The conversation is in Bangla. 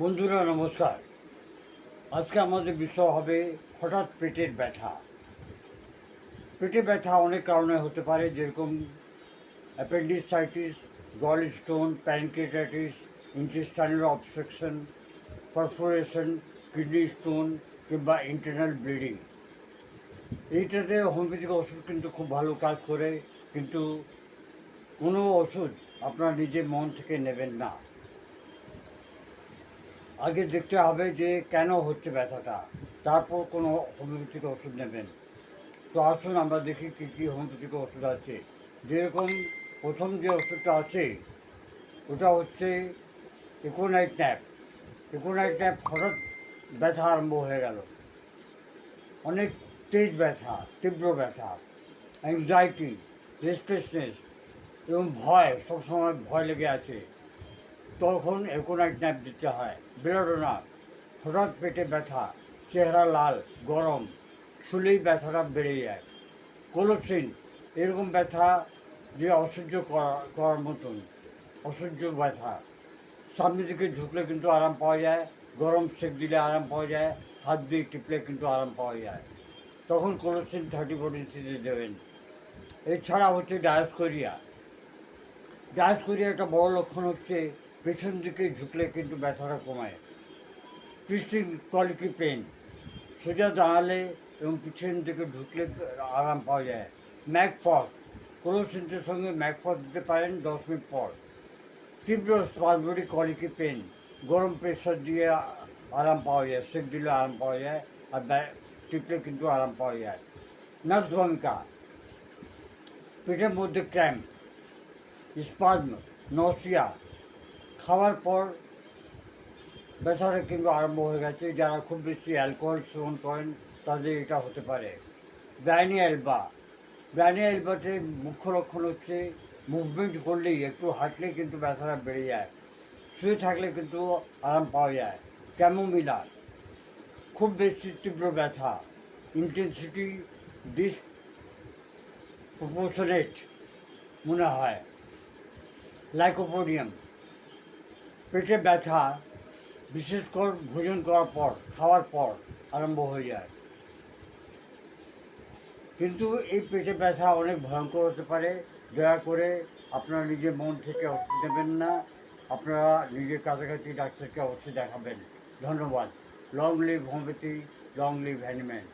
বন্ধুরা নমস্কার। আজকে আমাদের বিষয় হবে হঠাৎ পেটের ব্যথা। পেটে ব্যথা অনেক কারণে হতে পারে, যেরকম appendicitis, gall stone, pancreatitis, intestinal obstruction, perforation, kidney stone কিংবা ইন্টারনাল ব্লিডিং। এইটাতে হোমিওপ্যাথিক ওষুধ কিন্তু খুব ভালো কাজ করে, কিন্তু কোনো ওষুধ আপনার নিজের মন থেকে নেবেন না। আগে দেখতে হবে যে কেন হচ্ছে ব্যথাটা, তারপর কোনো হোমিওপ্যাথিক ওষুধ নেবেন। তো আসুন আমরা দেখি কী কী হোমিওপ্যাথিক ওষুধ আছে। যেরকম প্রথম যে ওষুধটা আছে ওটা হচ্ছে ইকোনাইট ন্যাপ। ইকোনাইট ন্যাপ হঠাৎ ব্যথা আরম্ভ হয়ে গেল, অনেক তেজ ব্যথা, তীব্র ব্যথা, অ্যাংজাইটি, রেস্টলেসনেস এবং ভয়, সবসময় ভয় লেগে আছে, তখন ইকোনাইট ন্যাপ দিতে হয়। বেলোডোনা, হঠাৎ পেটে ব্যথা, চেহারা লাল, গরম, শুলেই ব্যথাটা বেড়ে যায়। কোলোসিন, এরকম ব্যথা যে অসহ্য করার মতন, অসহ্য ব্যথা, সামনে দিকে ঝুঁকলে কিন্তু আরাম পাওয়া যায়, গরম সেক দিলে আরাম পাওয়া যায়, হাত দিয়ে টিপলে কিন্তু আরাম পাওয়া যায়, তখন কোলোসিন 30-40 দেবেন। এছাড়া হচ্ছে ডায়োস্কোরিয়া। ডায়োস্কোরিয়া একটা বড় লক্ষণ হচ্ছে পেছন দিকে ঝুঁকলে কিন্তু ব্যথাটা কমায়। টুইস্টিং কলিকি পেন, সোজা দাঁড়ালে এবং পিছন দিকে ঢুকলে আরাম পাওয়া যায়। ম্যাকফস, কোলোসিন্থের সঙ্গে ম্যাকফস দিতে পারেন 10 মিনিট পর। তীব্র স্পাজমোডিক কলিকি পেন, গরম প্রেশার দিয়ে আরাম পাওয়া যায়, সেক দিলে আরাম পাওয়া যায়, আর টিপলে কিন্তু আরাম পাওয়া যায়। নার্সভমিকা, পেটের মধ্যে ক্র্যাম্প, স্পাজম, নসিয়া, খাওয়ার পর ব্যথাটা কিন্তু আরম্ভ হয়ে গেছে। যারা খুব বেশি অ্যালকোহল সেবন করেন তাদের এটা হতে পারে। ব্রাইনি অ্যালবা, ব্রাইনি অ্যালবাতে মুখ্য লক্ষণ হচ্ছে মুভমেন্ট করলেই, একটু হাঁটলেই কিন্তু ব্যথাটা বেড়ে যায়, শুয়ে থাকলে কিন্তু আরাম পাওয়া যায়। ক্যামোমিলা, খুব বেশি তীব্র ব্যথা, ইন্টেন্সিটি ডিসপ্রপোর্শনেট মনে হয়। লাইকোপোডিয়াম, পেটে ব্যথা বিশেষ করে ভোজন করার পর, খাওয়ার পর আরম্ভ হয়ে যায়। কিন্তু এই পেটে ব্যথা অনেক ভয়ঙ্কর হতে পারে। দয়া করে আপনারা নিজের মন থেকে ওষুধ নেবেন না, আপনারা নিজের কাছাকাছি ডাক্তারকে অবশ্যই দেখাবেন। ধন্যবাদ। Long live homeopathy, long live Hahnemann.